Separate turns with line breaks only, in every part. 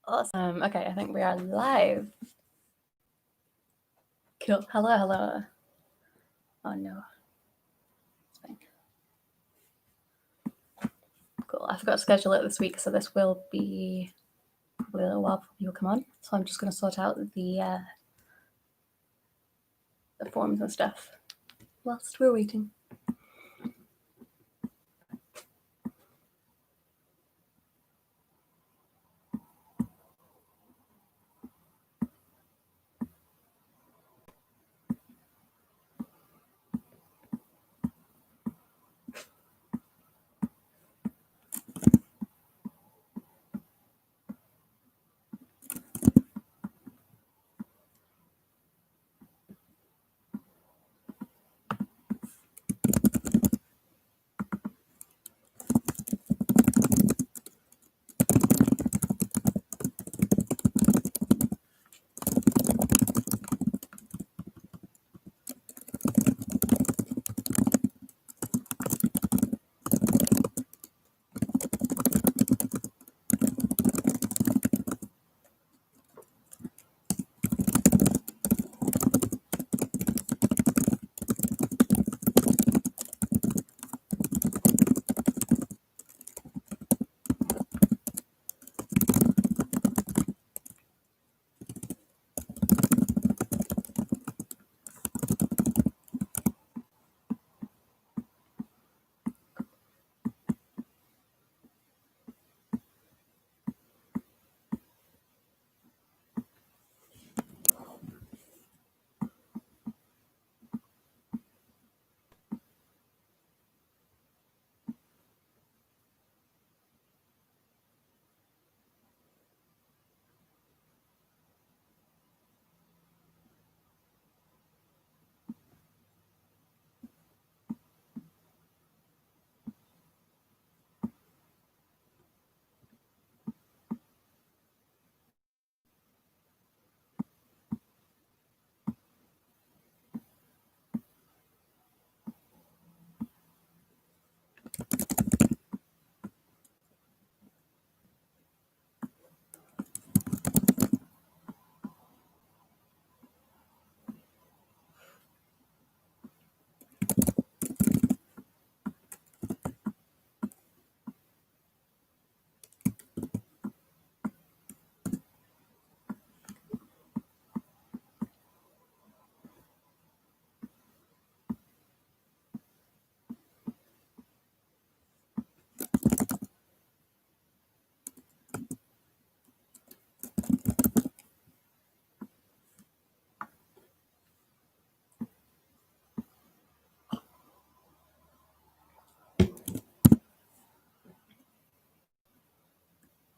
Awesome. Okay, I think we are live. Cool. Hello, hello. Oh no. It's fine. Cool. I forgot to schedule it this week, so this will be probably a little while before people come on. So I'm just going to sort out the forms and stuff whilst we're waiting.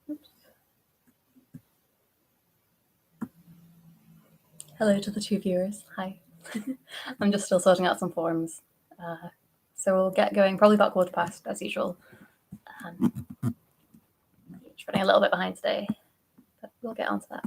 Oops. Hello to the two viewers. Hi. I'm just still sorting out some forms. So we'll get going probably about 1:15 as usual. Just running a little bit behind today, but we'll get onto that.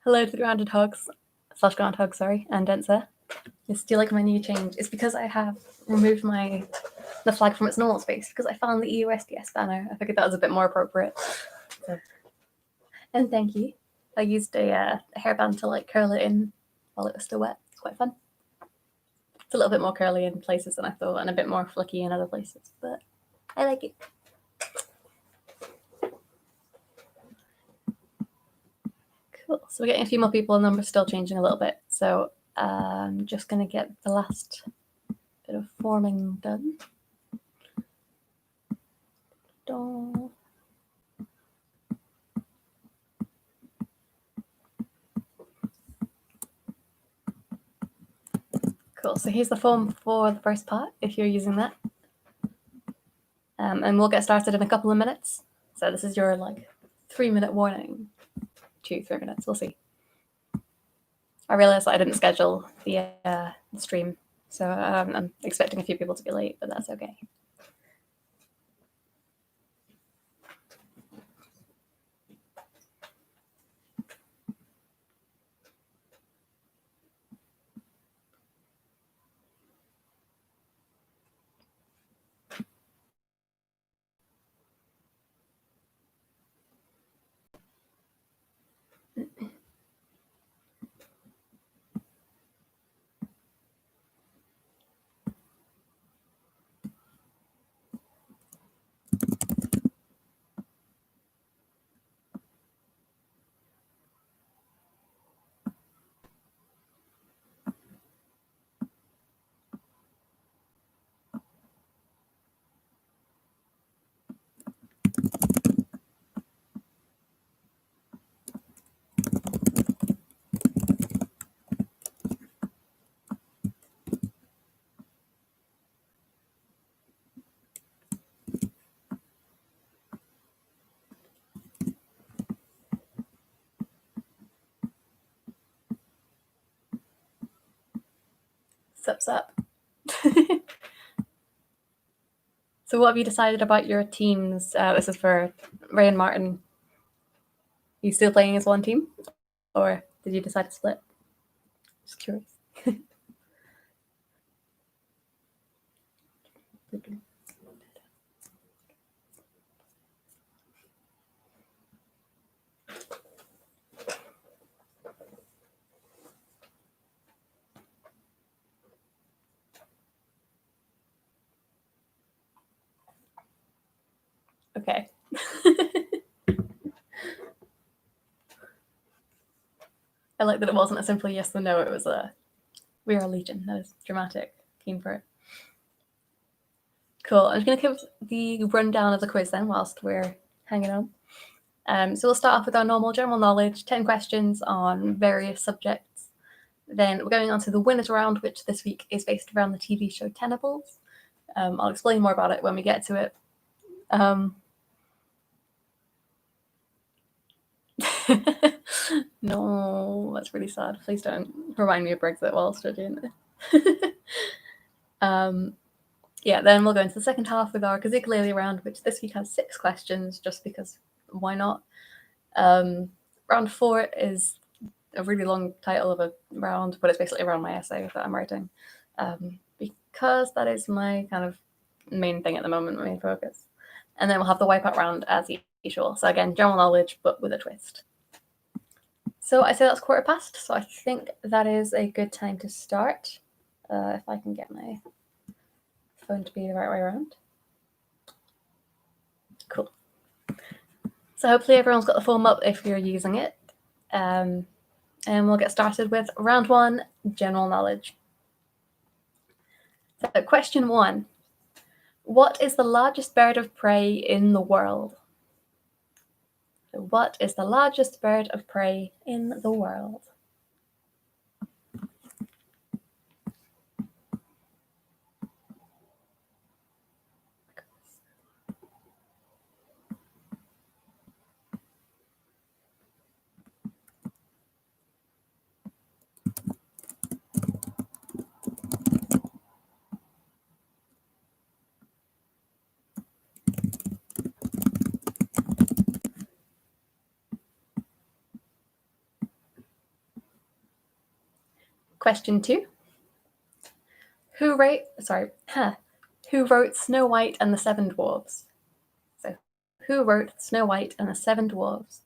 Hello to the grounded hogs, slash groundhog, sorry, and Denser. Yes, do you like my new change? It's because I have removed the flag from its normal space because I found the EUSDS banner. I figured that was a bit more appropriate. So. And thank you. I used a hairband to like curl it in while it was still wet. It's quite fun. It's a little bit more curly in places than I thought and a bit more flicky in other places, but I like it. Cool. So we're getting a few more people and then we're still changing a little bit. So I'm just going to get the last bit of forming done. Cool. So here's the form for the first part, if you're using that. And we'll get started in a couple of minutes. So this is your 3-minute warning. 2-3 minutes. We'll see. I realized I didn't schedule the stream, so I'm expecting a few people to be late, but that's okay. Sups up. So what have you decided about your teams? This is for Ray and Martin. Are you still playing as one team? Or did you decide to split? Just curious. Okay. I like that it wasn't a simple yes or no, it was a we are a legion. That is dramatic. Keen for it. Cool. I'm just going to give the rundown of the quiz then whilst we're hanging on. So we'll start off with our normal general knowledge, 10 questions on various subjects. Then we're going on to the winners round, which this week is based around the TV show Tenables. I'll explain more about it when we get to it. No, that's really sad. Please don't remind me of Brexit while studying it. Yeah, then we'll go into the second half with our Kazikulele round, which this week has 6 questions, just because why not? Round 4 is a really long title of a round, but it's basically around my essay that I'm writing, because that is my kind of main thing at the moment, my main focus. And then we'll have the wipeout round as usual. So again, general knowledge, but with a twist. So I say that's 1:15, so I think that is a good time to start. If I can get my phone to be the right way around. Cool. So hopefully everyone's got the form up if you're using it. And we'll get started with round 1, general knowledge. So question 1. What is the largest bird of prey in the world? So what is the largest bird of prey in the world? Question 2. Who wrote Snow White and the Seven Dwarfs? So, who wrote Snow White and the Seven Dwarfs?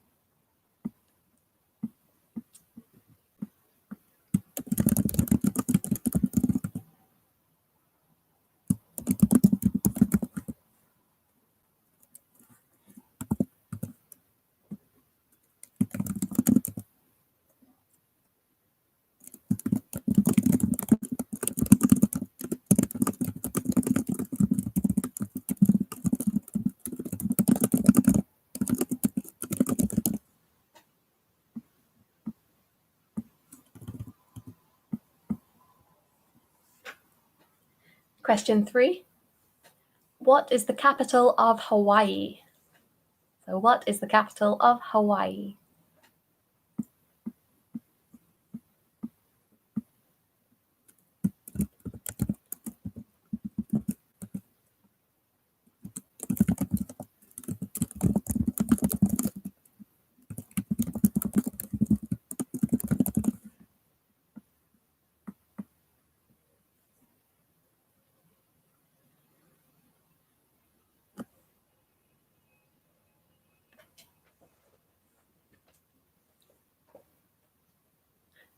Question 3. What is the capital of Hawaii? So, what is the capital of Hawaii?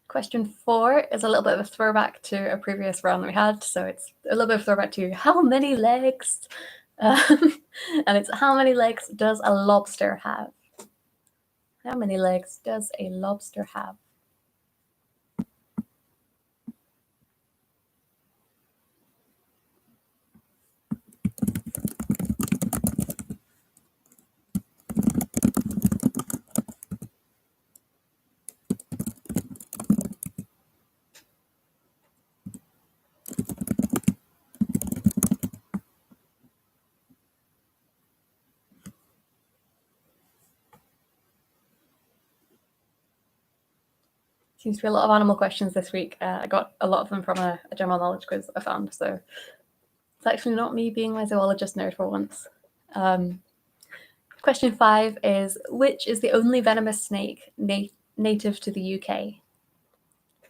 Question 4 is a little bit of a throwback to a previous round that we had. So it's a little bit of a throwback to how many legs? And it's how many legs does a lobster have? How many legs does a lobster have? Seems to be a lot of animal questions this week. I got a lot of them from a general knowledge quiz I found, so it's actually not me being my zoologist nerd for once. Question 5 is, which is the only venomous snake native to the UK?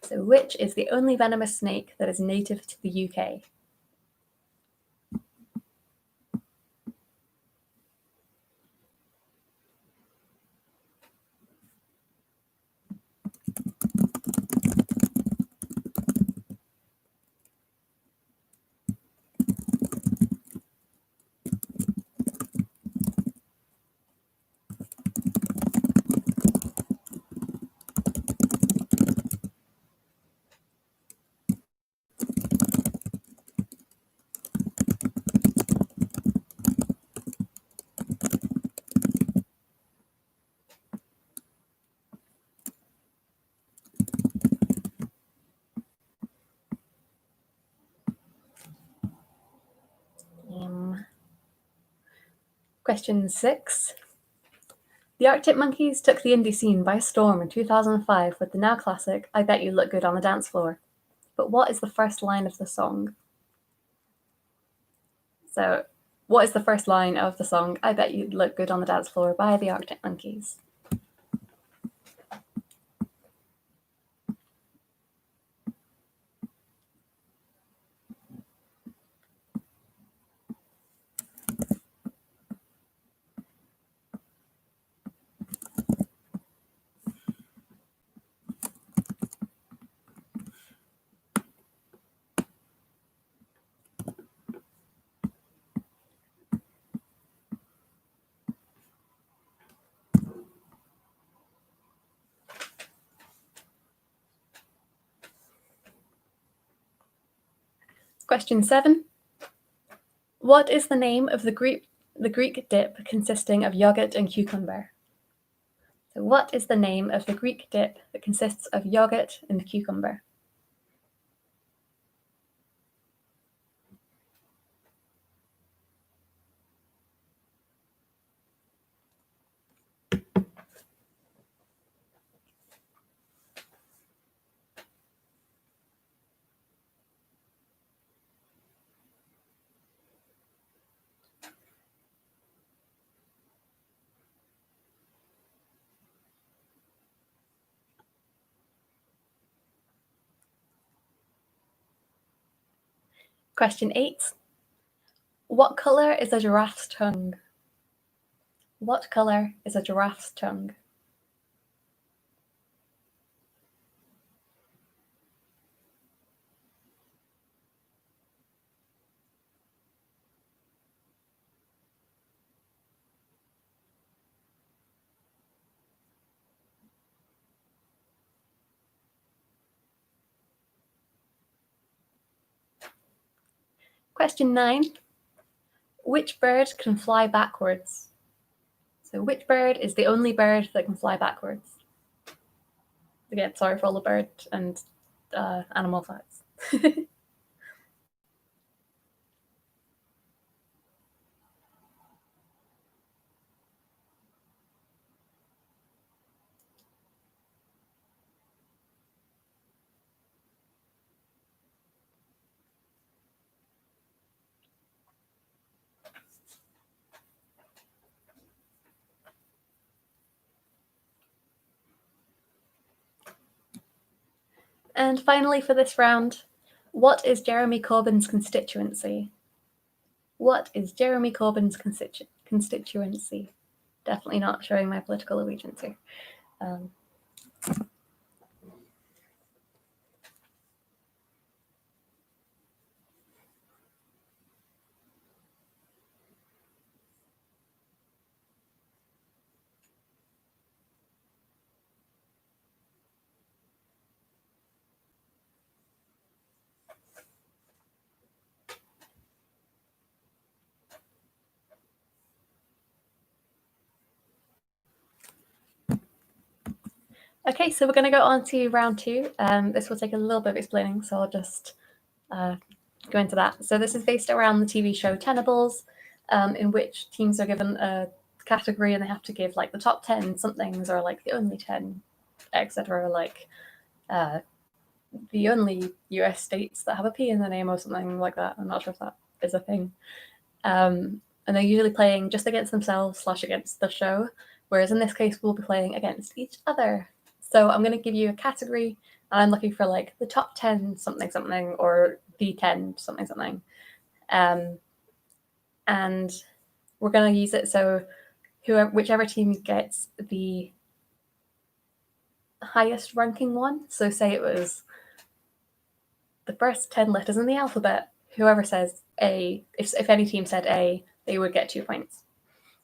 So which is the only venomous snake that is native to the UK? Question 6. The Arctic Monkeys took the indie scene by storm in 2005 with the now classic I Bet You Look Good on the Dance Floor. But what is the first line of the song? So, what is the first line of the song I Bet You Look Good on the Dance Floor by the Arctic Monkeys? Question 7. What is the name of the Greek dip consisting of yogurt and cucumber? So what is the name of the Greek dip that consists of yogurt and cucumber? Question 8. What colour is a giraffe's tongue? What colour is a giraffe's tongue? Question 9. Which bird can fly backwards? So which bird is the only bird that can fly backwards? Again, sorry for all the bird and animal facts. And finally, for this round, what is Jeremy Corbyn's constituency? What is Jeremy Corbyn's constituency? Definitely not showing my political allegiance here. Okay, so we're going to go on to round 2. This will take a little bit of explaining, so I'll just go into that. So this is based around the TV show Tenables, in which teams are given a category and they have to give like the top 10 somethings or like the only 10, etc. Like the only US states that have a P in the name or something like that. I'm not sure if that is a thing. And they're usually playing just against themselves / against the show, whereas in this case, we'll be playing against each other. So I'm going to give you a category, and I'm looking for like the top 10 something something or the 10 something something. And we're going to use it so whichever team gets the highest ranking one, so say it was the first 10 letters in the alphabet, whoever says A, if any team said A, they would get 2 points.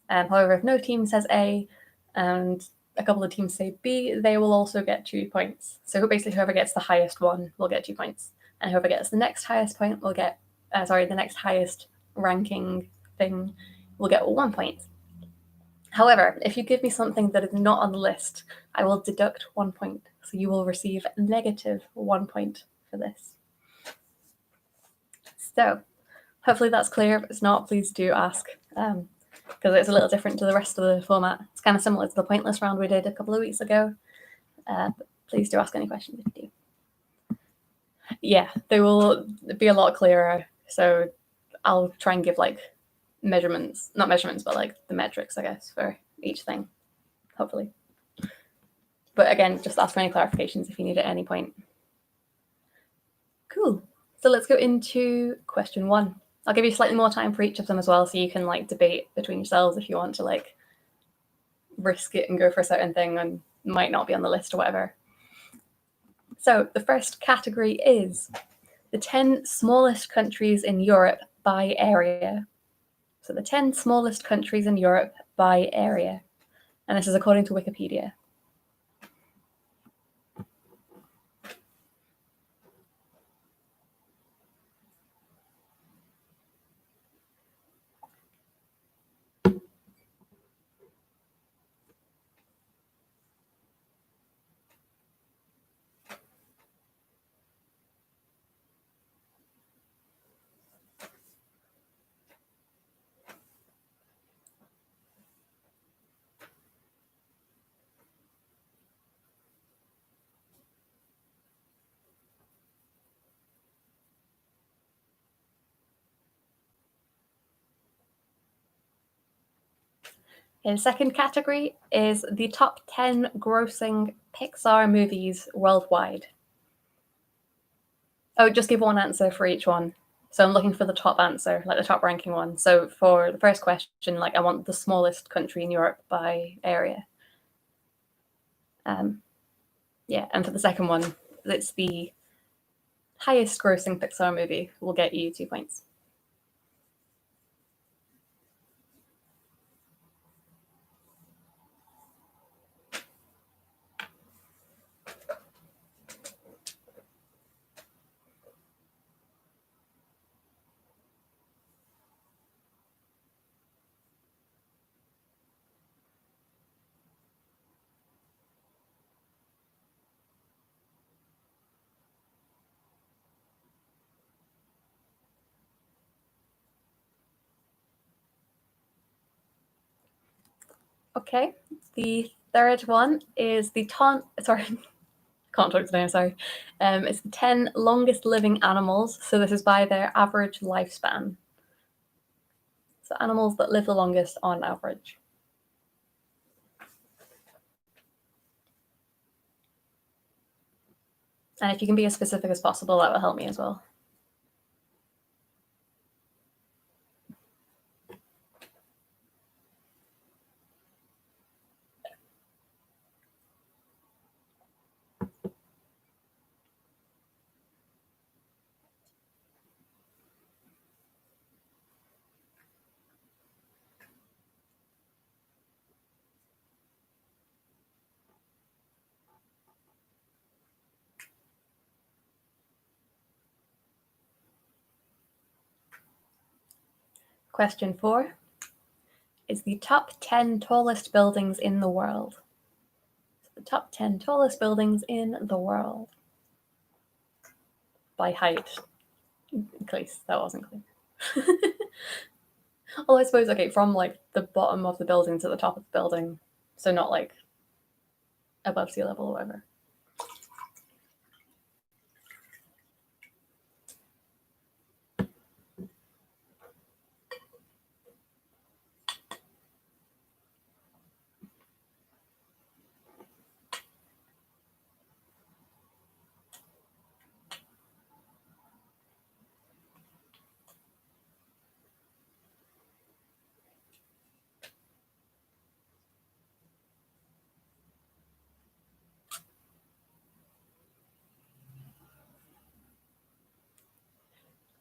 However, if no team says A and a couple of teams say B, they will also get 2 points. So basically whoever gets the highest one will get 2 points. And whoever gets the next highest point will get, the next highest ranking thing will get 1 point. However, if you give me something that is not on the list, I will deduct 1 point. So you will receive -1 point for this. So hopefully that's clear. If it's not, please do ask, because it's a little different to the rest of the format. It's kind of similar to the pointless round we did a couple of weeks ago. But please do ask any questions if you do. Yeah, they will be a lot clearer. So I'll try and give like measurements, not measurements, but like the metrics, I guess, for each thing, hopefully. But again, just ask for any clarifications if you need at any point. Cool. So let's go into question 1. I'll give you slightly more time for each of them as well, so you can like debate between yourselves if you want to like risk it and go for a certain thing and might not be on the list or whatever. So the first category is the 10 smallest countries in Europe by area. So the 10 smallest countries in Europe by area. And this is according to Wikipedia. The second category is the top 10 grossing Pixar movies worldwide. Oh, just give one answer for each one. So I'm looking for the top answer, like the top ranking one. So for the first question, like I want the smallest country in Europe by area. Yeah, and for the second one, it's the highest grossing Pixar movie. Will get you 2 points. Okay, the third one is the sorry, can't talk today, I'm sorry. It's the 10 longest living animals. So this is by their average lifespan. So animals that live the longest on average. And if you can be as specific as possible, that will help me as well. Question 4 is the top 10 tallest buildings in the world. So the top 10 tallest buildings in the world. By height. At least that wasn't clear. Well, I suppose, okay, from like the bottom of the building to the top of the building. So not like above sea level or whatever.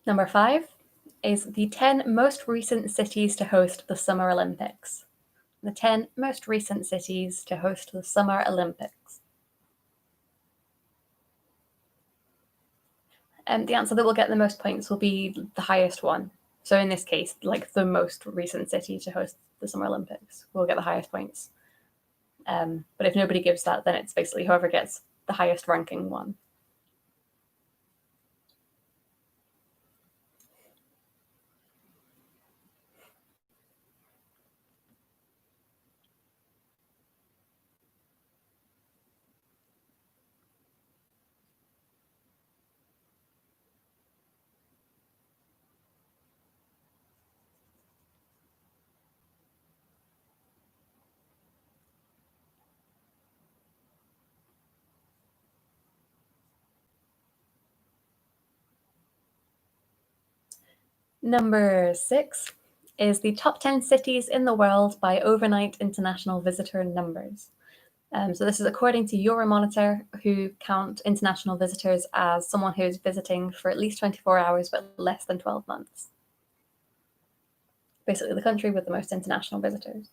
Number 5 is the 10 most recent cities to host the Summer Olympics. The 10 most recent cities to host the Summer Olympics. And the answer that will get the most points will be the highest one. So in this case, like the most recent city to host the Summer Olympics will get the highest points. But if nobody gives that, then it's basically whoever gets the highest ranking one. Number 6 is the top 10 cities in the world by overnight international visitor numbers. So this is according to Euromonitor, who count international visitors as someone who's visiting for at least 24 hours but less than 12 months. Basically the country with the most international visitors.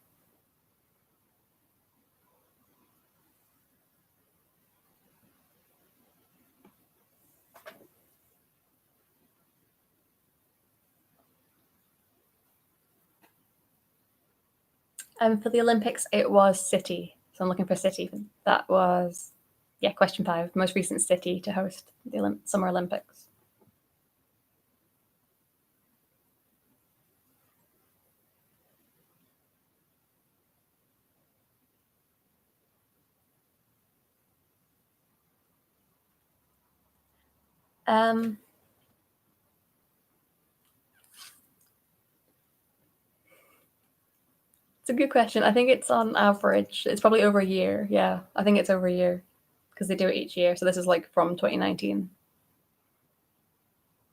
For the Olympics, it was city. So I'm looking for city. That was, yeah, question 5, most recent city to host the Summer Olympics. It's a good question. I think it's on average. It's probably over a year. Yeah, I think it's over a year because they do it each year. So this is like from 2019.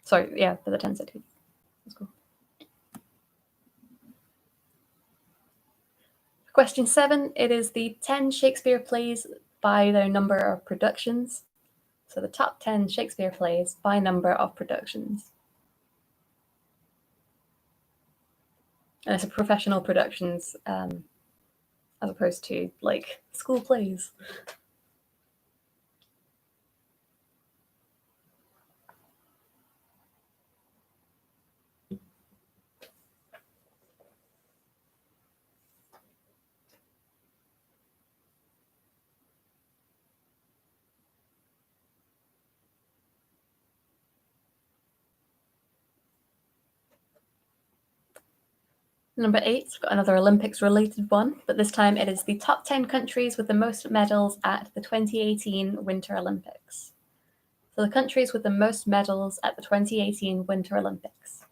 Sorry, yeah, for the 10 cities. That's cool. Question 7, it is the 10 Shakespeare plays by their number of productions. So the top 10 Shakespeare plays by number of productions. And it's a professional productions as opposed to like school plays. Number 8, we've got another Olympics related one, but this time it is the top 10 countries with the most medals at the 2018 Winter Olympics. So the countries with the most medals at the 2018 Winter Olympics.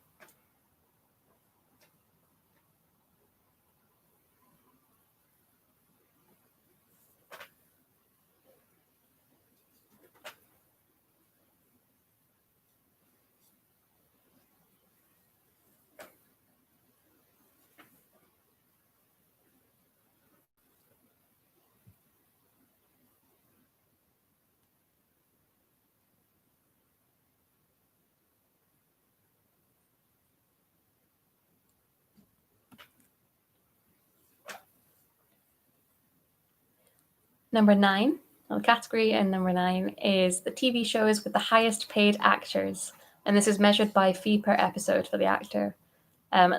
Number 9, the category in number 9 is the TV shows with the highest paid actors. And this is measured by fee per episode for the actor.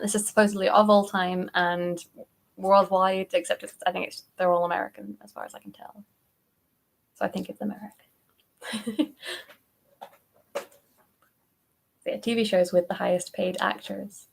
This is supposedly of all time and worldwide, except I think they're all American as far as I can tell. So I think it's American. So yeah, TV shows with the highest paid actors.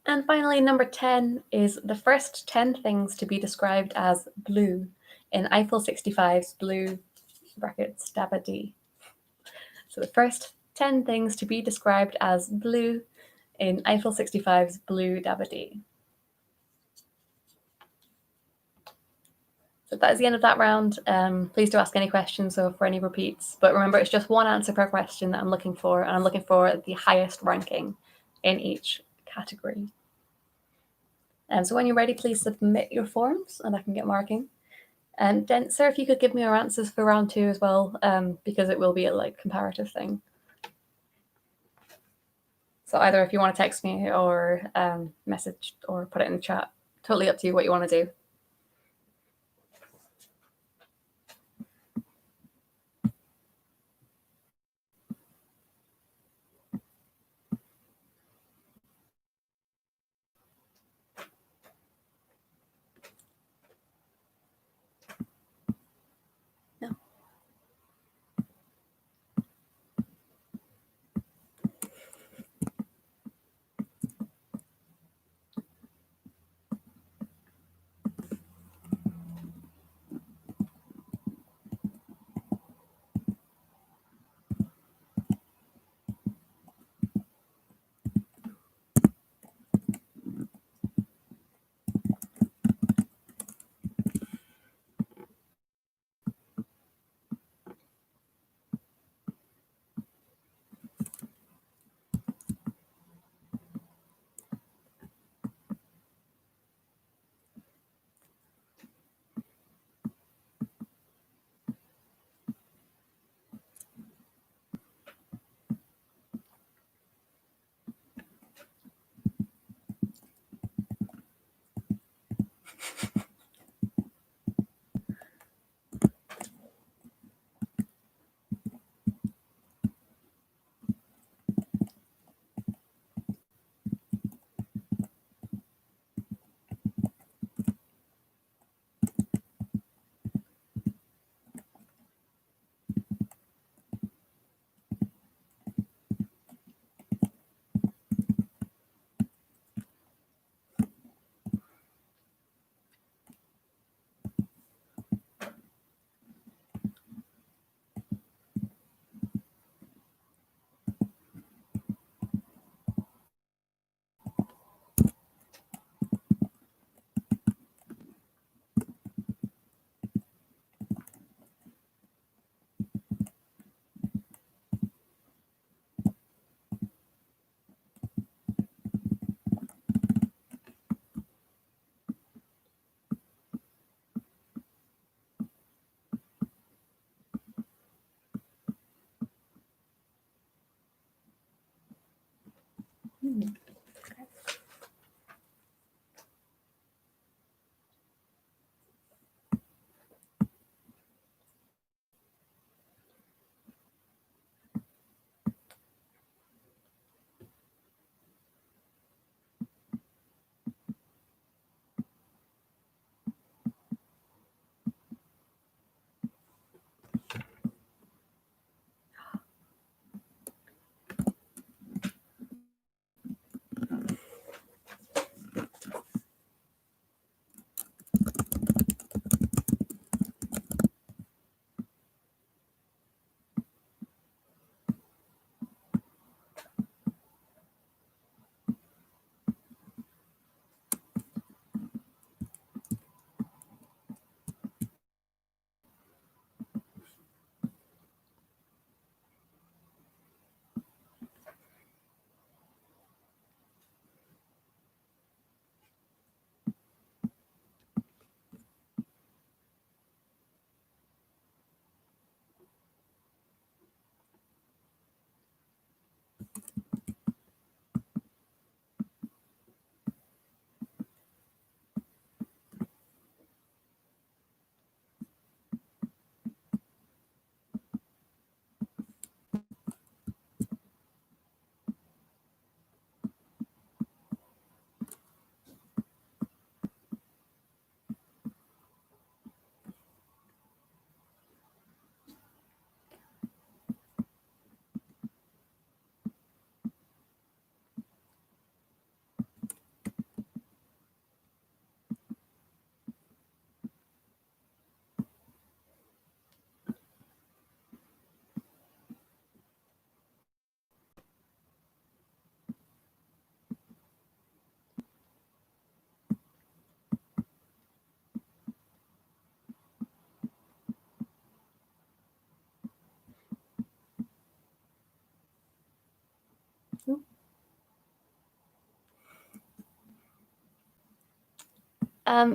And finally, number 10 is the first 10 things to be described as blue in Eiffel 65's blue brackets Dabba D. So the first 10 things to be described as blue in Eiffel 65's blue Dabba D. So that is the end of that round. Please do ask any questions or for any repeats. But remember, it's just one answer per question that I'm looking for, and I'm looking for the highest ranking in each category. So when you're ready, please submit your forms and I can get marking. And then, sir, if you could give me your answers for round 2 as well, because it will be a like comparative thing. So either if you want to text me or message or put it in the chat, totally up to you what you want to do. No.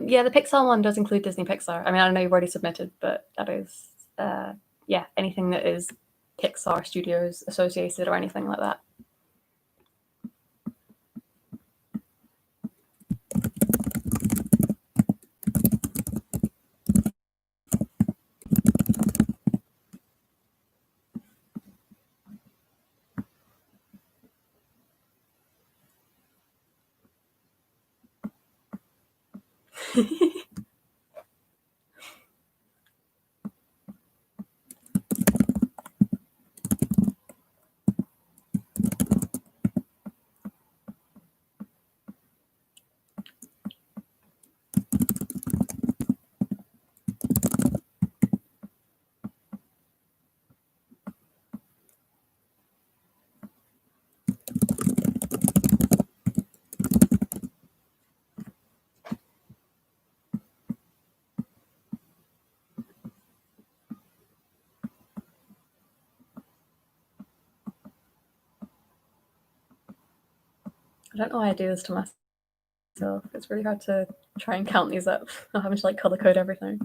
Yeah, the Pixar one does include Disney Pixar. I mean, I know you've already submitted, but that is, yeah, anything that is Pixar Studios associated or anything like that. I don't know why I do this to myself. It's really hard to try and count these up. I'm having to like color code everything.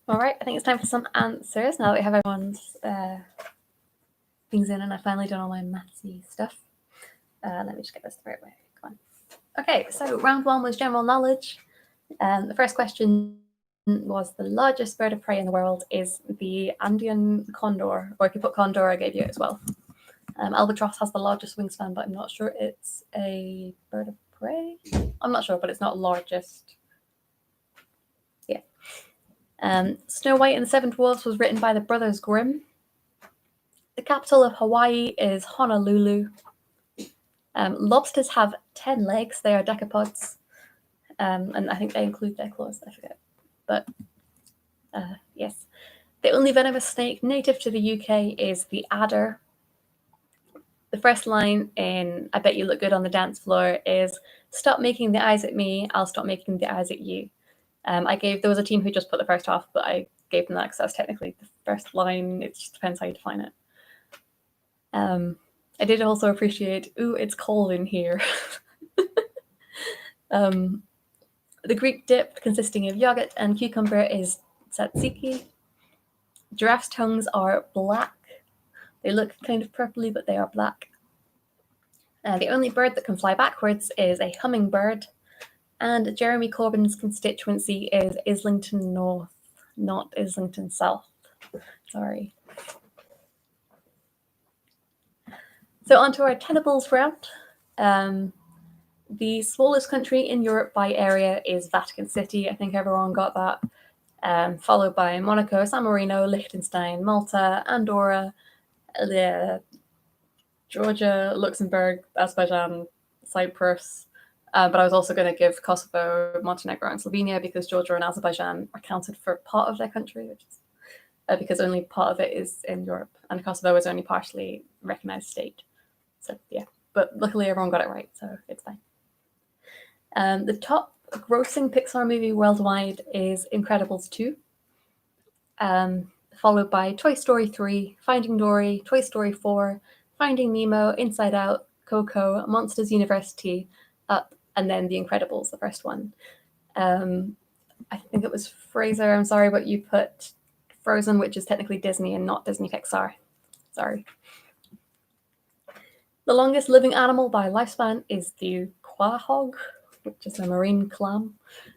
All right, I think it's time for some answers now that we have everyone's things in and I've finally done all my mathsy stuff. Let me just get this the right way. Come on. Okay, so round one was general knowledge. The first question was the largest bird of prey in the world is the Andean condor, or if you put condor, I gave you it as well. Albatross has the largest wingspan, but I'm not sure it's a bird of prey. I'm not sure, but it's not largest. Yeah. Snow White and the Seven Dwarfs was written by the Brothers Grimm. The capital of Hawaii is Honolulu. Lobsters have 10 legs. They are decapods. And I think they include their claws. I forget. But yes. The only venomous snake native to the UK is the adder. The first line in I Bet You Look Good on the Dance Floor is, "Stop making the eyes at me, I'll stop making the eyes at you." There was a team who just put the first half, but I gave them that because that's technically the first line. It just depends how you define it. I did also appreciate, ooh, it's cold in here. The Greek dip consisting of yogurt and cucumber is tzatziki. Giraffes' tongues are black. They look kind of purpley, but they are black. The only bird that can fly backwards is a hummingbird. And Jeremy Corbyn's constituency is Islington North, not Islington South. Sorry. So on to our Tenables round. The smallest country in Europe by area is Vatican City. I think everyone got that. Followed by Monaco, San Marino, Liechtenstein, Malta, Andorra, Georgia, Luxembourg, Azerbaijan, Cyprus. But I was also going to give Kosovo, Montenegro, and Slovenia because Georgia and Azerbaijan are counted for part of their country, which is because only part of it is in Europe, and Kosovo is only partially recognized state. So yeah, but luckily everyone got it right, so it's fine. The top grossing Pixar movie worldwide is Incredibles 2, followed by Toy Story 3, Finding Dory, Toy Story 4, Finding Nemo, Inside Out, Coco, Monsters University, Up, and then The Incredibles, the first one. I think it was Fraser, I'm sorry, but you put Frozen, which is technically Disney and not Disney Pixar. Sorry. The longest living animal by lifespan is the quahog, which is a marine clam.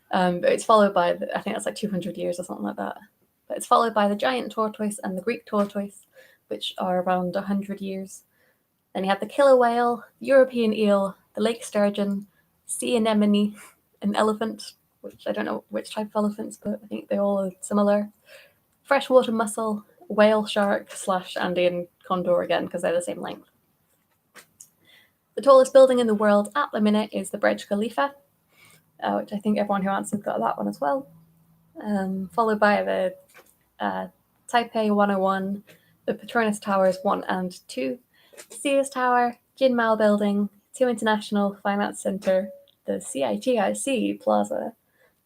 But it's followed by, I think that's like 200 years or something like that. But it's followed by the giant tortoise and the Greek tortoise, which are around 100 years. Then you have the killer whale, the European eel, the lake sturgeon, sea anemone, an elephant, which I don't know which type of elephants, but I think they all are similar. Freshwater mussel, whale shark / Andean condor again, because they're the same length. The tallest building in the world at the minute is the Burj Khalifa, which I think everyone who answered got that one as well. Followed by the Taipei 101, the Petronas Towers 1 and 2, Sears Tower, Jin Mao Building, 2 International Finance Center, the CITIC Plaza,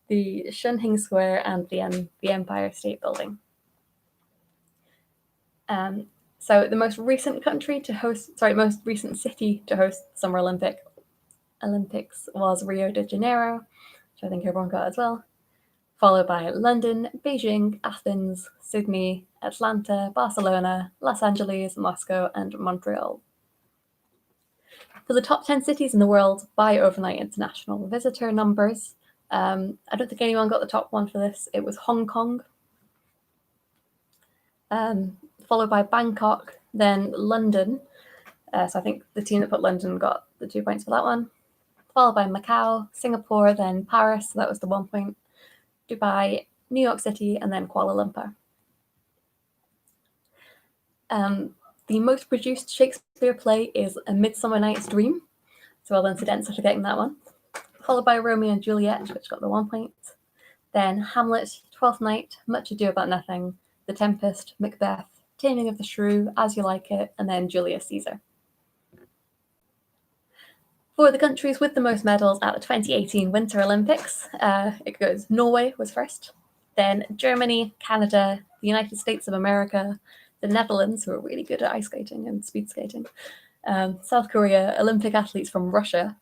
the Shunhing Square, and the Empire State Building. So the most recent city to host Summer Olympics was Rio de Janeiro, which I think everyone got as well, followed by London, Beijing, Athens, Sydney, Atlanta, Barcelona, Los Angeles, Moscow, and Montreal. For the top 10 cities in the world by overnight international visitor numbers, I don't think anyone got the top one for this. It was Hong Kong, followed by Bangkok, then London. So I think the team that put London got the 2 points for that one. Followed by Macau, Singapore, then Paris, so that was the 1 point, Dubai, New York City, and then Kuala Lumpur. The most produced Shakespeare play is A Midsummer Night's Dream. So well done to Densor for getting that one. Followed by Romeo and Juliet, which got the 1 point. Then Hamlet, Twelfth Night, Much Ado About Nothing, The Tempest, Macbeth, Taming of the Shrew, As You Like It, and then Julius Caesar. For the countries with the most medals at the 2018 Winter Olympics, it goes Norway was first, then Germany, Canada, the United States of America, the Netherlands, who are really good at ice skating and speed skating, South Korea, Olympic athletes from Russia,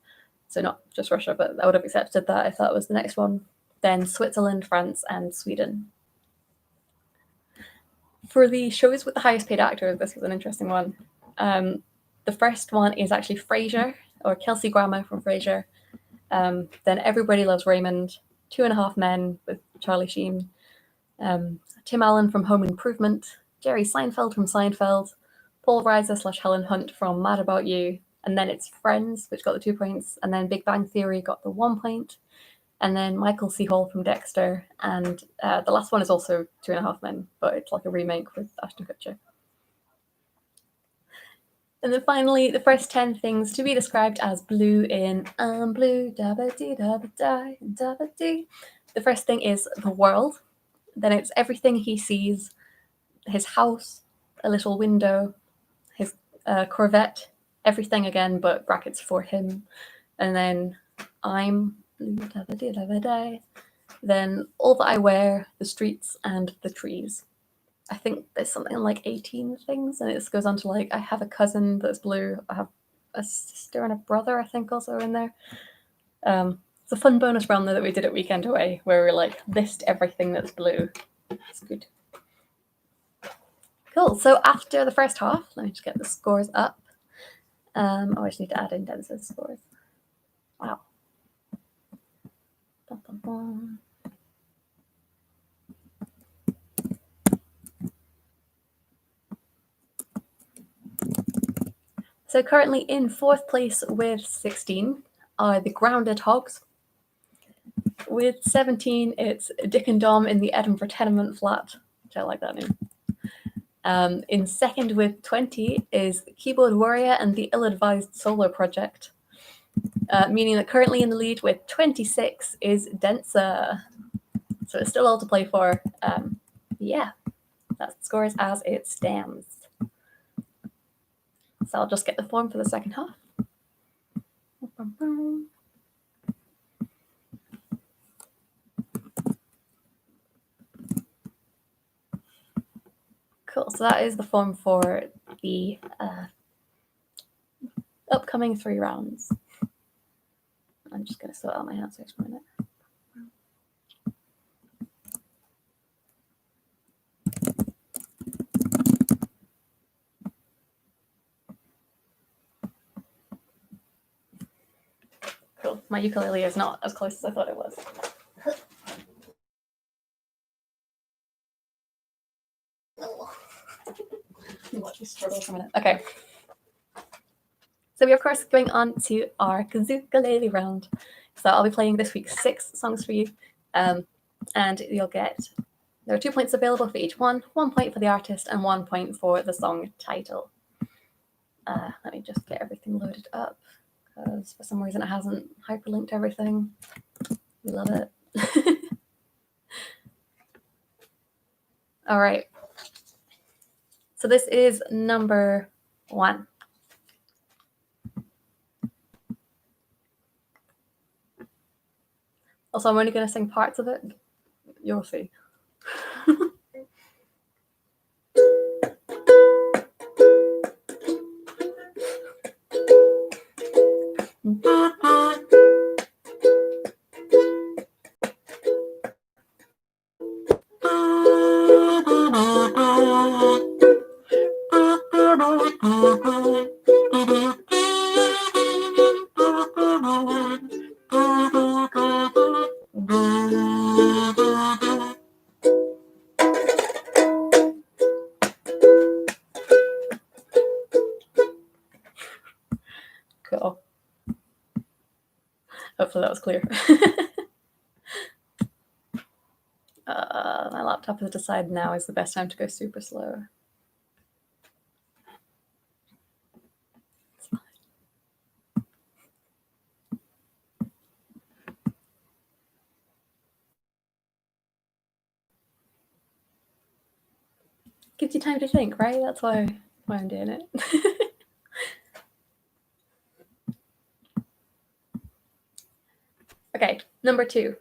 so not just Russia, but I would have accepted that if that was the next one, then Switzerland, France, and Sweden. For the shows with the highest paid actors, this was an interesting one. The first one is actually Frasier, or Kelsey Grammer from Frasier. Then Everybody Loves Raymond, 2.5 Men with Charlie Sheen, Tim Allen from Home Improvement, Jerry Seinfeld from Seinfeld, Paul Reiser / Helen Hunt from Mad About You, and then it's Friends, which got the 2 points, and then Big Bang Theory got the 1 point, and then Michael C. Hall from Dexter, and the last one is also 2.5 Men, but it's like a remake with Ashton Kutcher. And then finally, the first 10 things to be described as blue in I'm blue, da-ba-dee, da-ba-die, da-ba-dee. The first thing is the world. Then it's everything he sees, his house, a little window, his Corvette, everything again, but brackets for him. And then I'm blue, da-ba-dee, da-ba-die. Then all that I wear, the streets, and the trees. I think there's something like 18 things, and it goes on to like, I have a cousin that's blue. I have a sister and a brother, I think, also in there. It's a fun bonus round that we did at Weekend Away, where we like list everything that's blue. It's good. Cool. So after the first half, let me just get the scores up. I just need to add in Dennis's scores. Wow. Bum, bum, bum. So currently in 4th place with 16 are the Grounded Hogs. With 17, it's Dick and Dom in the Edinburgh Tenement Flat, which I like that name. In 2nd with 20 is Keyboard Warrior and the Ill-Advised Solo Project, meaning that currently in the lead with 26 is Denser. So it's still all to play for. Yeah, that scores as it stands. So I'll just get the form for the second half. Cool, so that is the form for the upcoming 3 rounds. I'm just going to sort out my answers for a minute. Cool, my ukulele is not as close as I thought it was. Watch me struggle for a minute. Okay. So we're of course going on to our Kazookalele round. So I'll be playing this week 6 songs for you, and you'll get, there are 2 points available for each one, 1 point for the artist and 1 point for the song title. Let me just get everything loaded up, because for some reason it hasn't hyperlinked everything. We love it. All right. So this is number 1. Also, I'm only going to sing parts of it. You'll see. Cool. Hopefully that was clear. My laptop has decided now is the best time to go super slow. It's fine. Gives you time to think, right? That's why I'm doing it. Okay, number 2.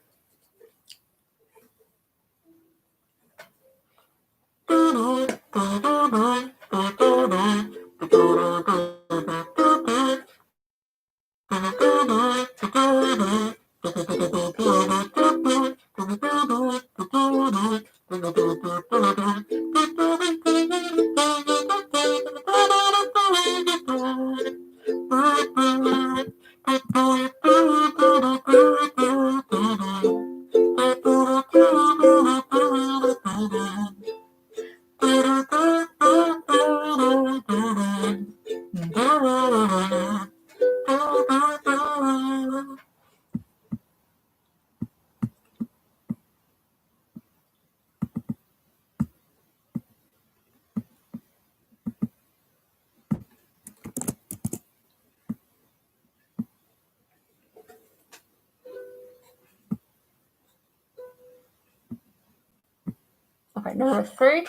Okay, number 3.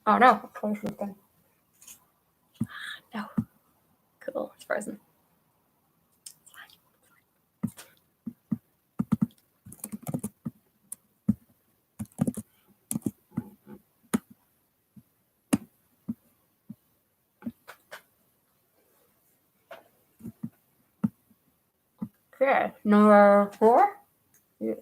Oh no, no. Cool, it's frozen. Okay, number 4. Yeah.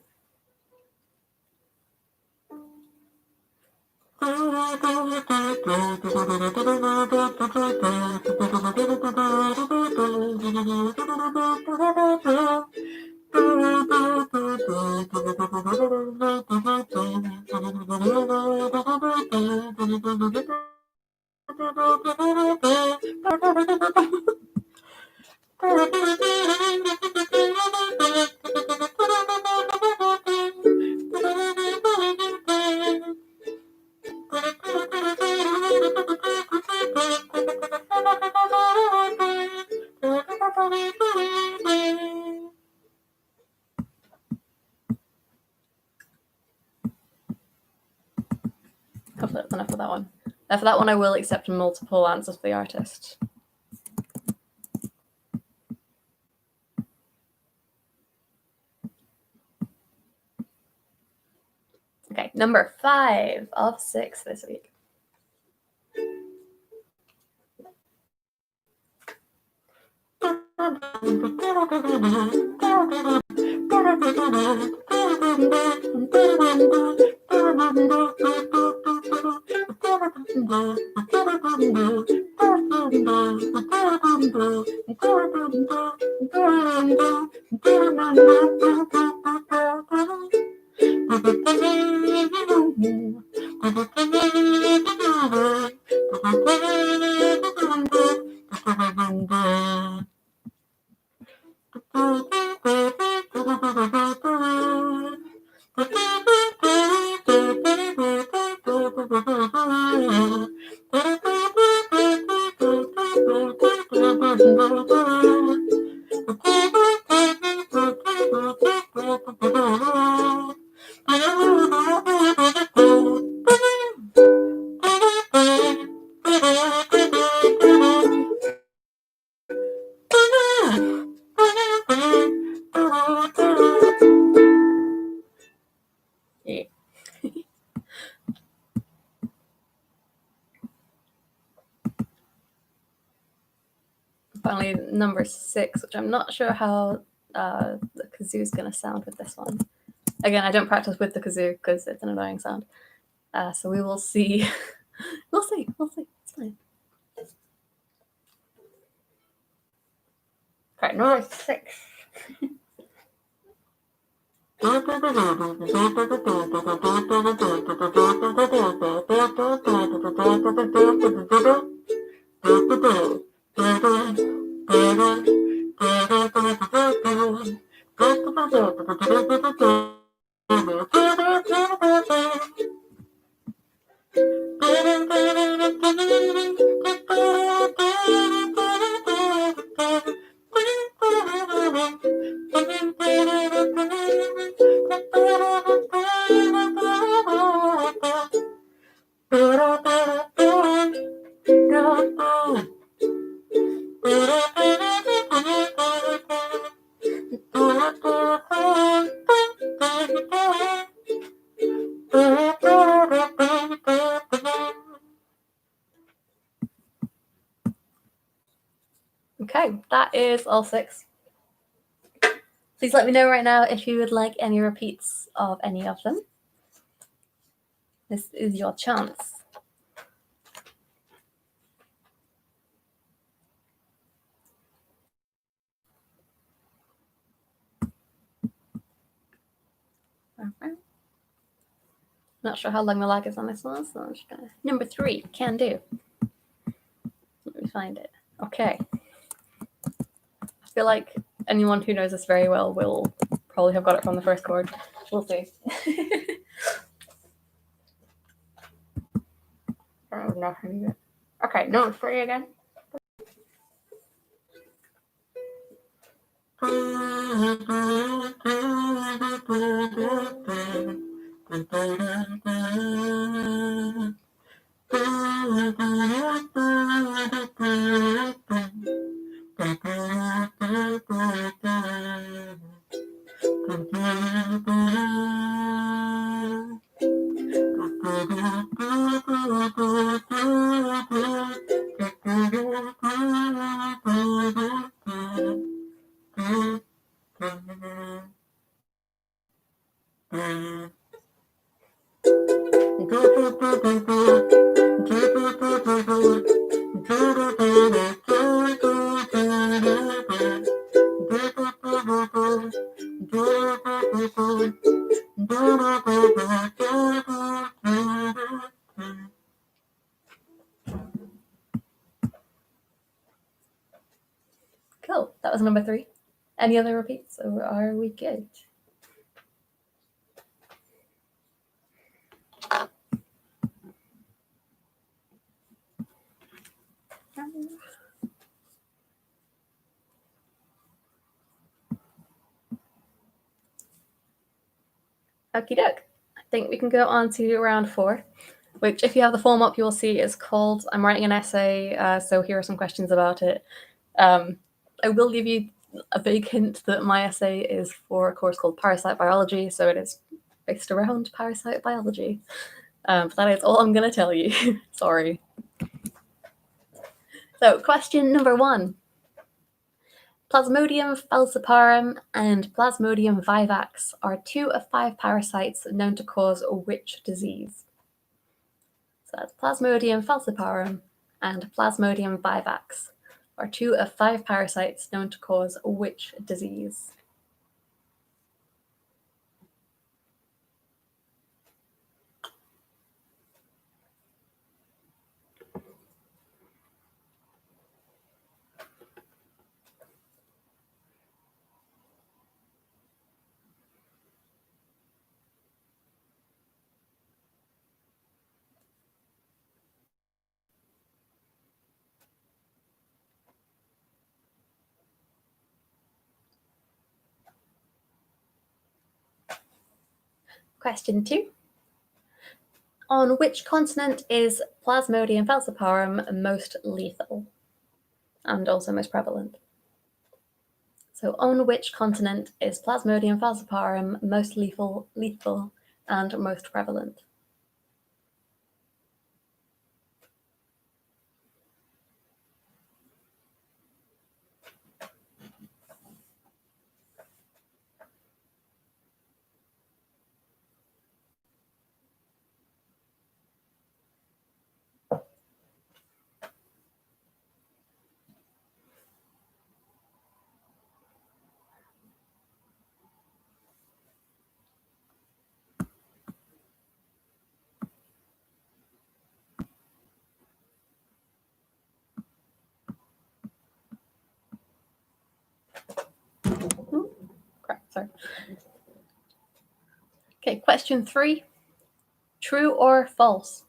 Hopefully that's enough for that one. For that one, I will accept multiple answers for the artist. Okay, number 5 of 6 this week. Yeah. Finally, number 6, which I'm not sure how the kazoo is going to sound with this one. Again, I don't practice with the kazoo because it's an annoying sound. So we will see. We'll see. It's fine. Okay, number 6. Okay, that is all 6. Please let me know right now if you would like any repeats of any of them. This is your chance. Okay. Not sure how long the lag is on this one, so I'm just gonna. Number 3, can do. Let me find it. Okay. I feel like anyone who knows this very well will probably have got it from the first chord. We'll see. Okay, number 3 again. Cool. That was number 3. Any other repeats, or are we good? Okie doke. I think we can go on to round 4, which, if you have the form up, you will see is called I'm writing an essay, so here are some questions about it. I will give you a big hint that my essay is for a course called Parasite Biology, so it is based around parasite biology. But that is all I'm going to tell you. Sorry. So, question number 1. Plasmodium falciparum and Plasmodium vivax are 2 of 5 parasites known to cause which disease? So that's Plasmodium falciparum and Plasmodium vivax are 2 of 5 parasites known to cause which disease? Question 2. On which continent is Plasmodium falciparum most lethal and also most prevalent? So on which continent is Plasmodium falciparum most lethal and most prevalent? Correct, sorry. Okay, question 3. True or false?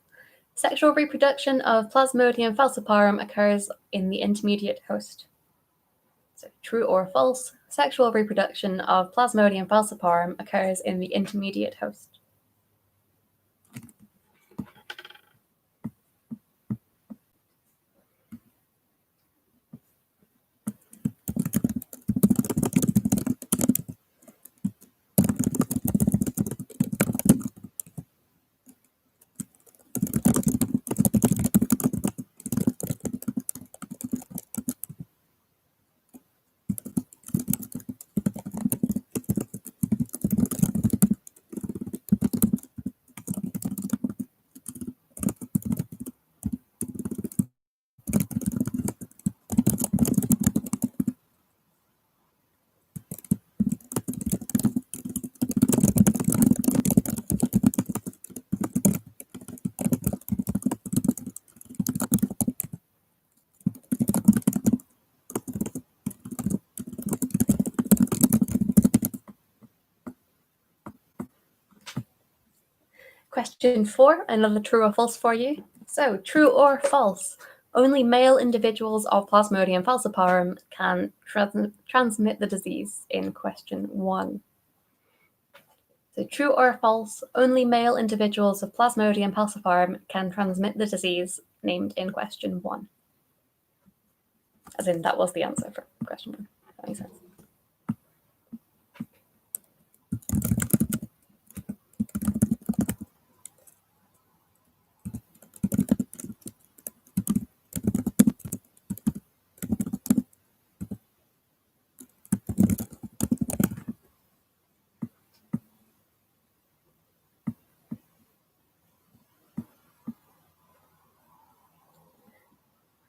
Sexual reproduction of Plasmodium falciparum occurs in the intermediate host. So true or false, sexual reproduction of Plasmodium falciparum occurs in the intermediate host. Question 4, another true or false for you. So, true or false? Only male individuals of Plasmodium falciparum can transmit the disease in question 1. So, true or false? Only male individuals of Plasmodium falciparum can transmit the disease named in question 1. As in, that was the answer for question 1. That makes sense.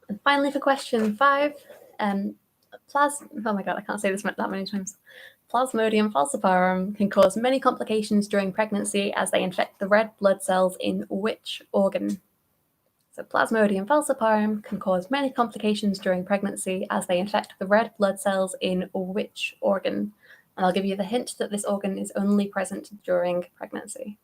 And finally, for question 5, oh my god, I can't say this that many times. Plasmodium falciparum can cause many complications during pregnancy as they infect the red blood cells in which organ? So Plasmodium falciparum can cause many complications during pregnancy as they infect the red blood cells in which organ? And I'll give you the hint that this organ is only present during pregnancy.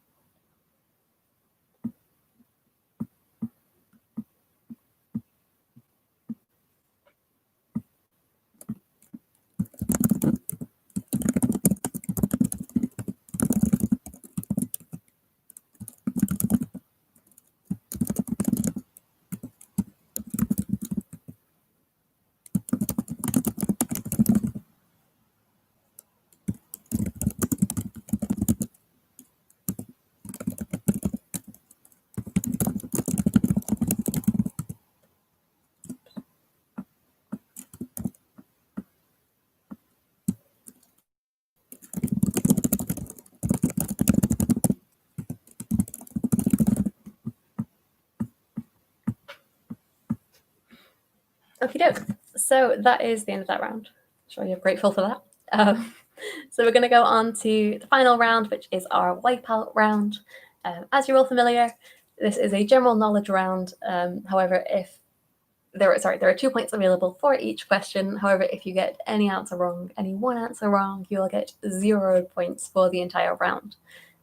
Okie doke. So that is the end of that round. I'm sure you're grateful for that. So we're going to go on to the final round, which is our wipeout round. As you're all familiar, this is a general knowledge round. However, if there are 2 points available for each question. However, if you get any answer wrong, any one answer wrong, you'll get 0 points for the entire round.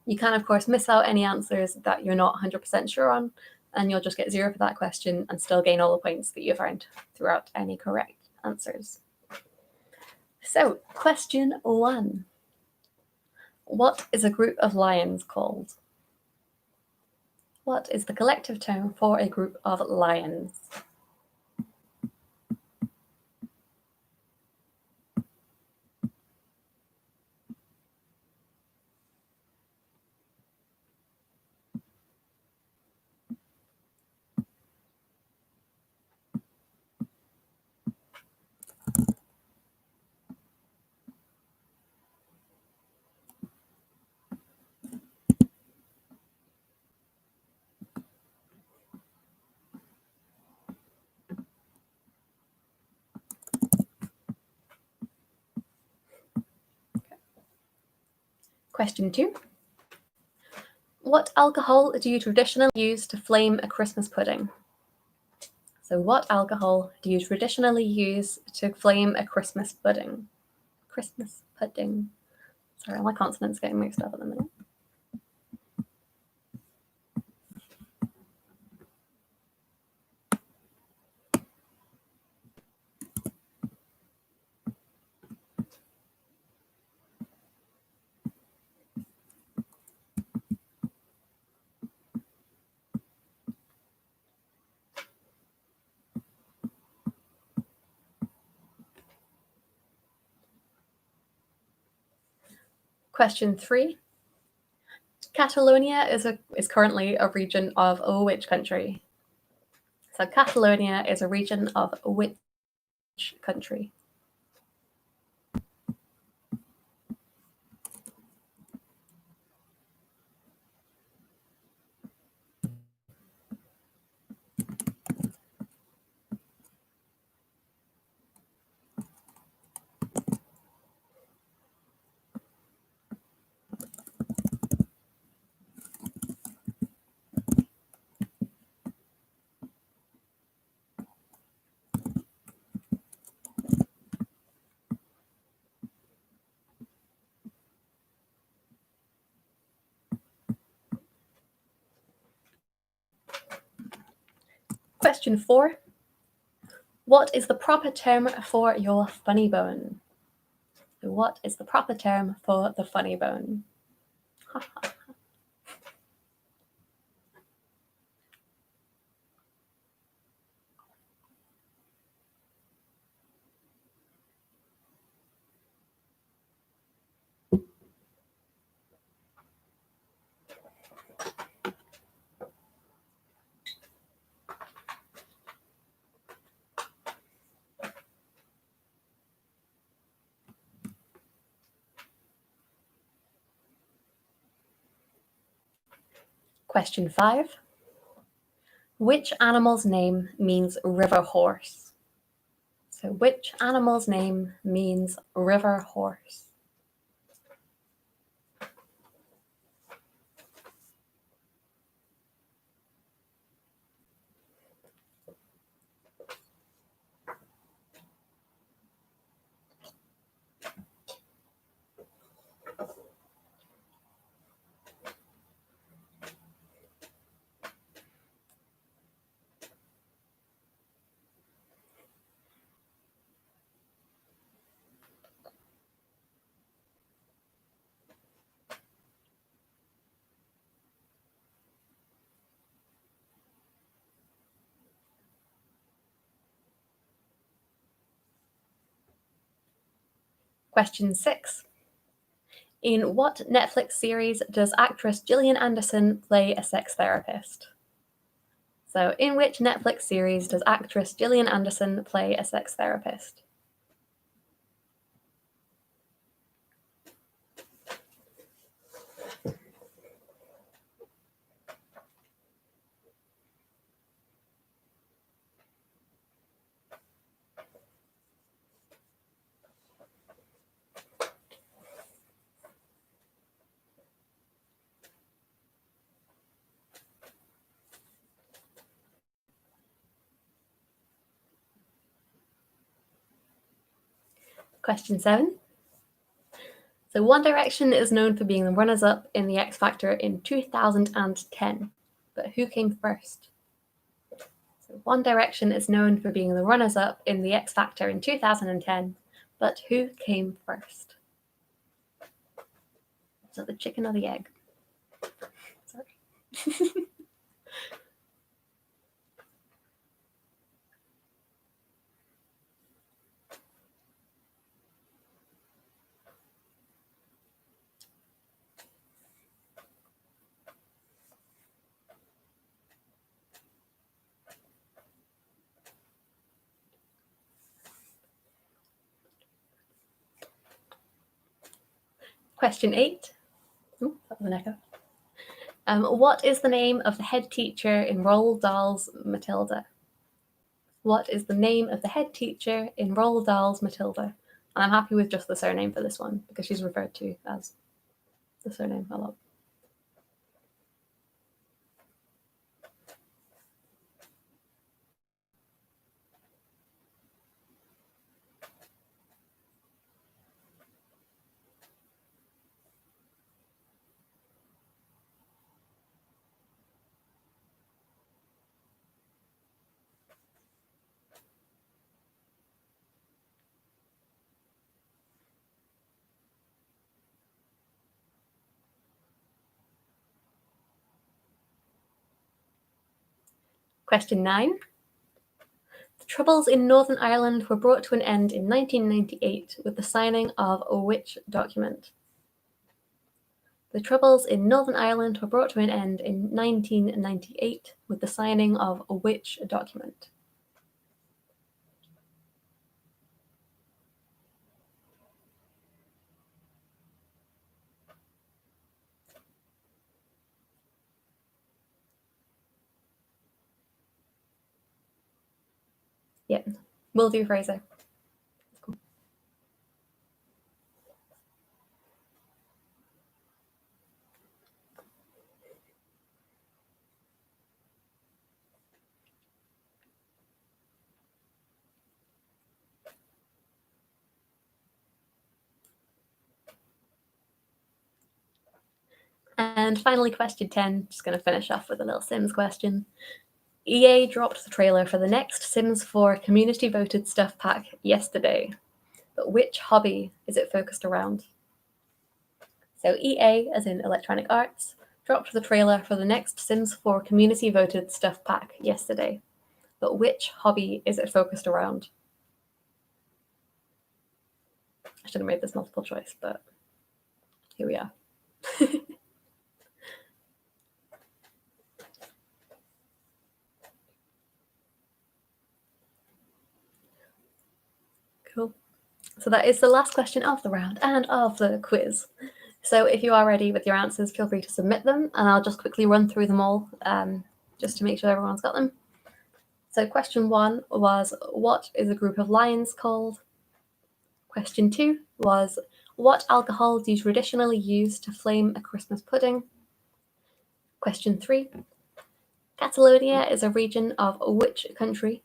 You can, of course, miss out any answers that you're not 100% sure on, and you'll just get 0 for that question and still gain all the points that you've earned throughout any correct answers. So, question 1. What is a group of lions called? What is the collective term for a group of lions? Question 2. What alcohol do you traditionally use to flame a Christmas pudding? So what alcohol do you traditionally use to flame a Christmas pudding? Christmas pudding. Sorry, my consonants getting mixed up at the minute. Question 3. Catalonia is currently a region of which country? So Catalonia is a region of which country? Question 4. What is the proper term for your funny bone? What is the proper term for the funny bone? Question 5. Which animal's name means river horse? So which animal's name means river horse? Question 6. In what Netflix series does actress Gillian Anderson play a sex therapist? So in which Netflix series does actress Gillian Anderson play a sex therapist? Question 7. So One Direction is known for being the runners-up in the X Factor in 2010, but who came first? So One Direction is known for being the runners-up in the X Factor in 2010, but who came first? So the chicken or the egg? Sorry. Question 8. Ooh, that was an echo. What is the name of the head teacher in Roald Dahl's Matilda? What is the name of the head teacher in Roald Dahl's Matilda? And I'm happy with just the surname for this one because she's referred to as the surname a lot. Question 9. The Troubles in Northern Ireland were brought to an end in 1998 with the signing of which document? The Troubles in Northern Ireland were brought to an end in 1998 with the signing of which document? Yeah, will do, Fraser. Cool. And finally, question 10, just going to finish off with a little Sims question. EA dropped the trailer for the next Sims 4 community voted stuff pack yesterday, but which hobby is it focused around? So EA, as in Electronic Arts, dropped the trailer for the next Sims 4 community voted stuff pack yesterday, but which hobby is it focused around? I should have made this multiple choice, but here we are. Cool. So that is the last question of the round and of the quiz. So if you are ready with your answers, feel free to submit them, and I'll just quickly run through them all just to make sure everyone's got them. So question 1 was, what is a group of lions called? Question 2 was, what alcohol do you traditionally use to flame a Christmas pudding? Question 3, Catalonia is a region of which country?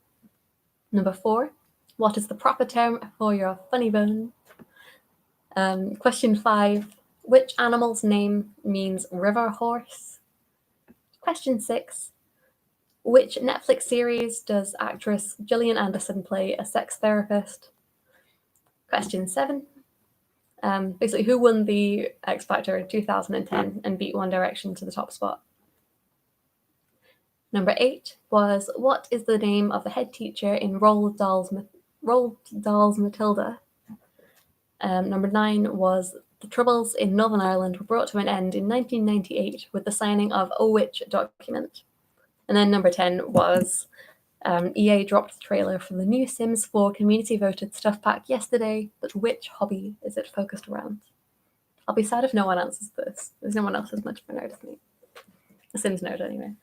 Number 4, what is the proper term for your funny bone? Question 5, which animal's name means river horse? Question 6, which Netflix series does actress Gillian Anderson play a sex therapist? Question 7, basically, who won the X Factor in 2010 and beat One Direction to the top spot? Number 8 was, what is the name of the head teacher in Roald Dahl's Matilda? Number 9 was, the Troubles in Northern Ireland were brought to an end in 1998 with the signing of which document? And then number 10 was, EA dropped the trailer for the new Sims 4 community voted stuff pack yesterday, but which hobby is it focused around? I'll be sad if no one answers this. There's no one else as much of a nerd as me. A Sims nerd, anyway.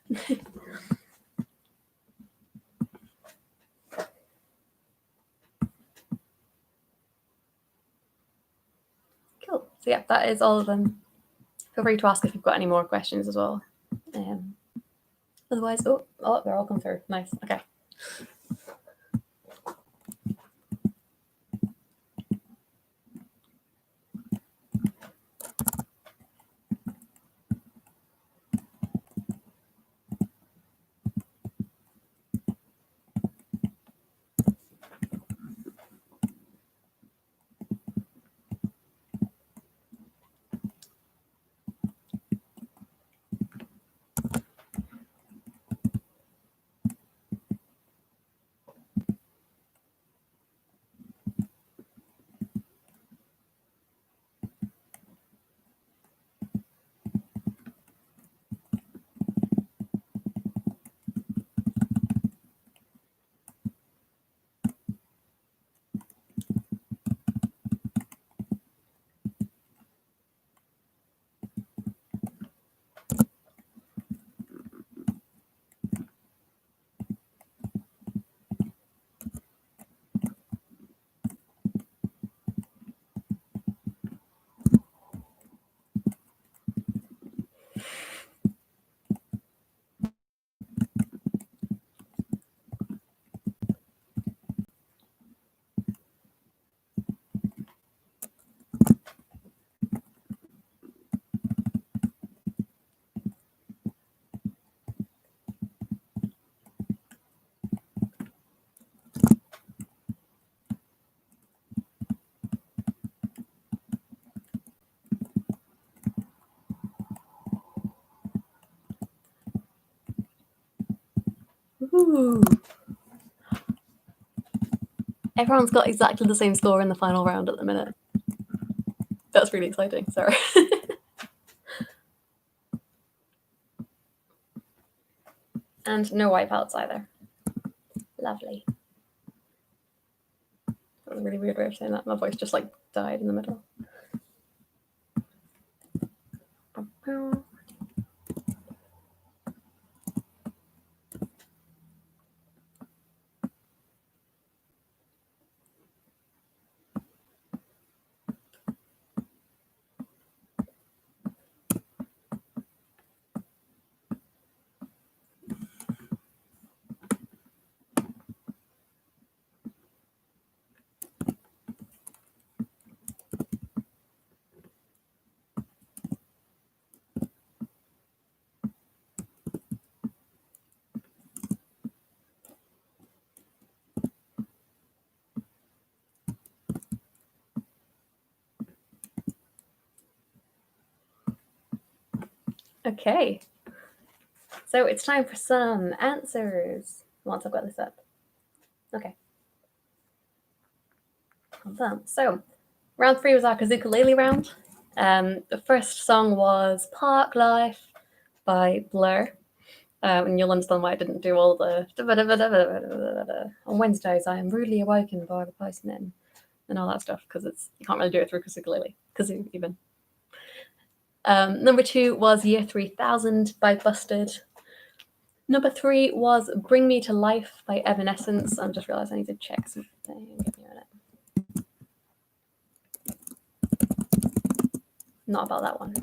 Cool. So yeah, that is all of them. Feel free to ask if you've got any more questions as well. Otherwise, oh, they're all come through. Nice. Okay. Ooh. Everyone's got exactly the same score in the final round at the minute. That's really exciting. Sorry. And no wipeouts either. Lovely. That was a really weird way of saying that. My voice just like died in the middle. Okay, so it's time for some answers once I've got this up. Okay. So, round 3 was our ukulele round. The first song was Park Life by Blur. And you'll understand why I didn't do all the on Wednesdays I am rudely awakened by the postman and all that stuff, because you can't really do it through kazoo even. Number 2 was Year 3000 by Busted. Number 3 was Bring Me to Life by Evanescence. I just realised I need to check something. Give me a minute. Not about that one.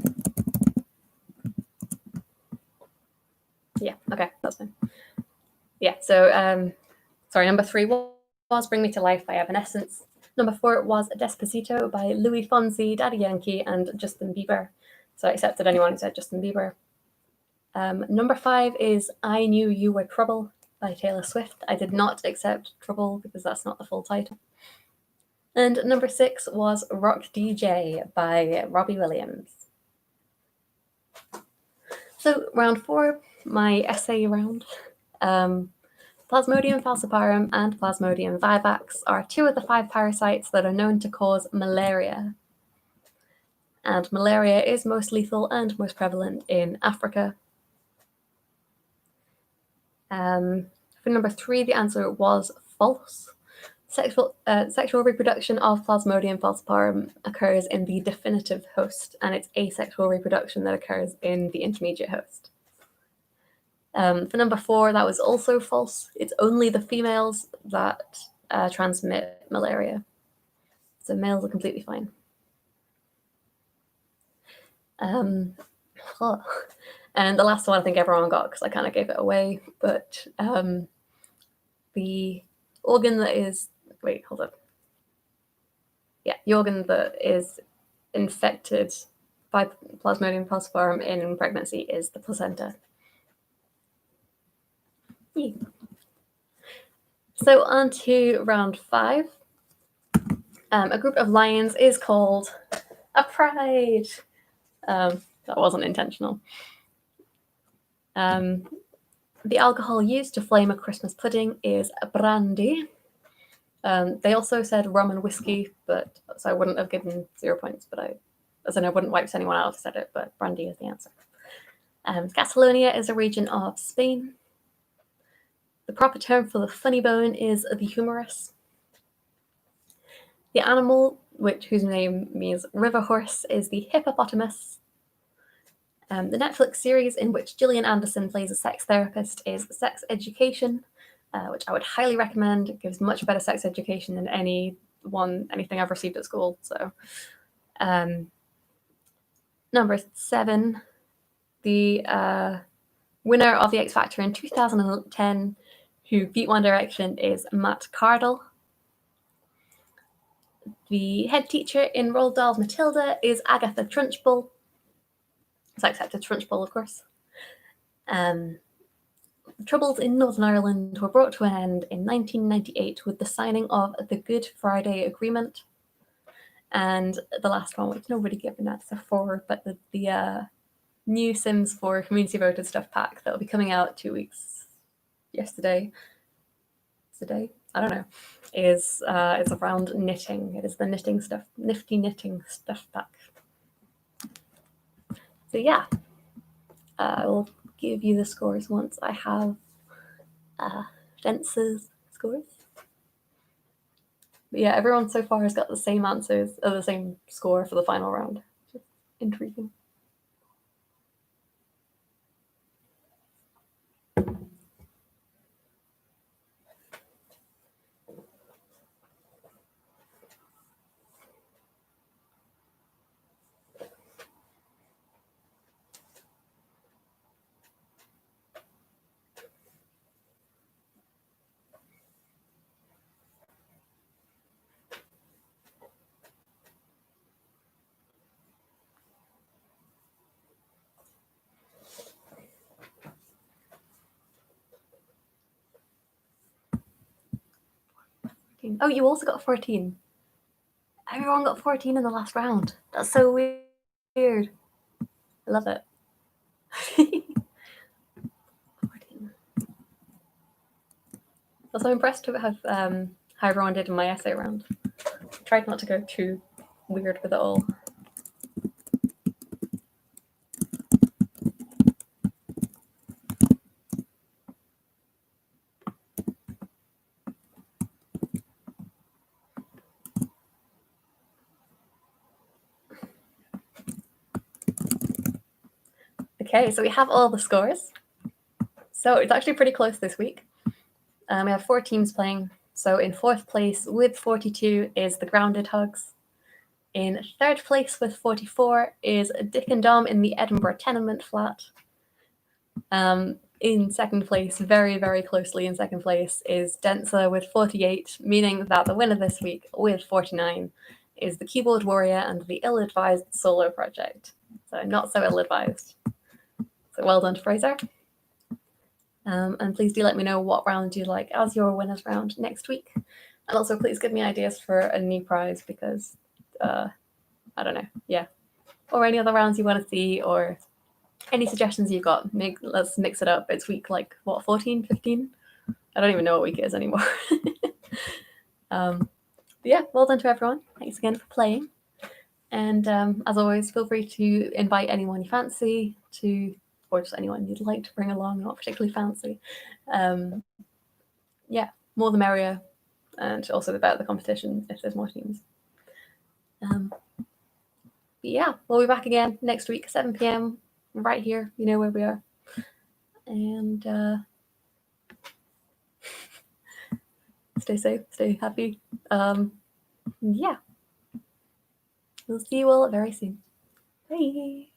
Yeah, okay, that's fine. Yeah, so, sorry, number 3 was Bring Me to Life by Evanescence. Number 4 was Despacito by Louis Fonsi, Daddy Yankee, and Justin Bieber. So I accepted anyone who said Justin Bieber. Number 5 is I Knew You Were Trouble by Taylor Swift. I did not accept Trouble because that's not the full title. And number 6 was Rock DJ by Robbie Williams. So round 4, my essay round. Plasmodium falciparum and Plasmodium vivax are 2 of the 5 parasites that are known to cause malaria. And malaria is most lethal and most prevalent in Africa. For number 3, the answer was false. Sexual reproduction of Plasmodium falciparum occurs in the definitive host, and it's asexual reproduction that occurs in the intermediate host. For number 4, that was also false. It's only the females that transmit malaria. So males are completely fine. And the last one I think everyone got because I kind of gave it away, but the organ that is, the organ that is infected by Plasmodium falciparum in pregnancy is the placenta. Yeah. So on to round 5. A group of lions is called a pride. That wasn't intentional. The alcohol used to flame a Christmas pudding is brandy. They also said rum and whiskey, so I wouldn't have given 0 points, but I wouldn't wipe anyone out if I said it, but brandy is the answer. Catalonia is a region of Spain. The proper term for the funny bone is the humerus. The animal, whose name means river horse, is the hippopotamus. The Netflix series in which Gillian Anderson plays a sex therapist is Sex Education, which I would highly recommend. It gives much better sex education than anything I've received at school. So, number 7, the winner of the X Factor in 2010, who beat One Direction, is Matt Cardle. The head teacher in Roald Dahl's Matilda is Agatha Trunchbull. So I accepted Trunchbull, of course. The troubles in Northern Ireland were brought to an end in 1998 with the signing of the Good Friday Agreement. And the last one, which nobody gave an answer for, but the new Sims 4 community voted stuff pack that will be coming out 2 weeks yesterday. Today? I don't know. It's around knitting. It is the nifty knitting stuff pack. So yeah, I will give you the scores once I have Dense's scores. But yeah, everyone so far has got the same answers, or the same score for the final round. Just intriguing. Oh, you also got 14. Everyone got 14 in the last round. That's so weird. I love it. 14. Also impressed with how everyone did in my essay round. Tried not to go too weird with it all. Okay, so we have all the scores. So it's actually pretty close this week. We have 4 teams playing. So in 4th place with 42 is the Grounded Hugs. In 3rd place with 44 is Dick and Dom in the Edinburgh Tenement Flat. In 2nd place, very, very closely in 2nd place, is Densa with 48, meaning that the winner this week with 49 is the Keyboard Warrior and the Ill-Advised Solo Project. So not so ill-advised. So well done to Fraser. And please do let me know what round you like as your winners round next week. And also please give me ideas for a new prize because, I don't know, yeah. Or any other rounds you want to see or any suggestions you've got. Let's mix it up. It's week 14, 15? I don't even know what week it is anymore. But yeah, well done to everyone. Thanks again for playing. And as always, feel free to invite anyone you fancy to, or just anyone you'd like to bring along, not particularly fancy. Yeah, more the merrier, and also the better the competition if there's more teams. But yeah, we'll be back again next week, 7 p.m. right here. You know where we are. And stay safe, stay happy. Yeah. We'll see you all very soon. Bye.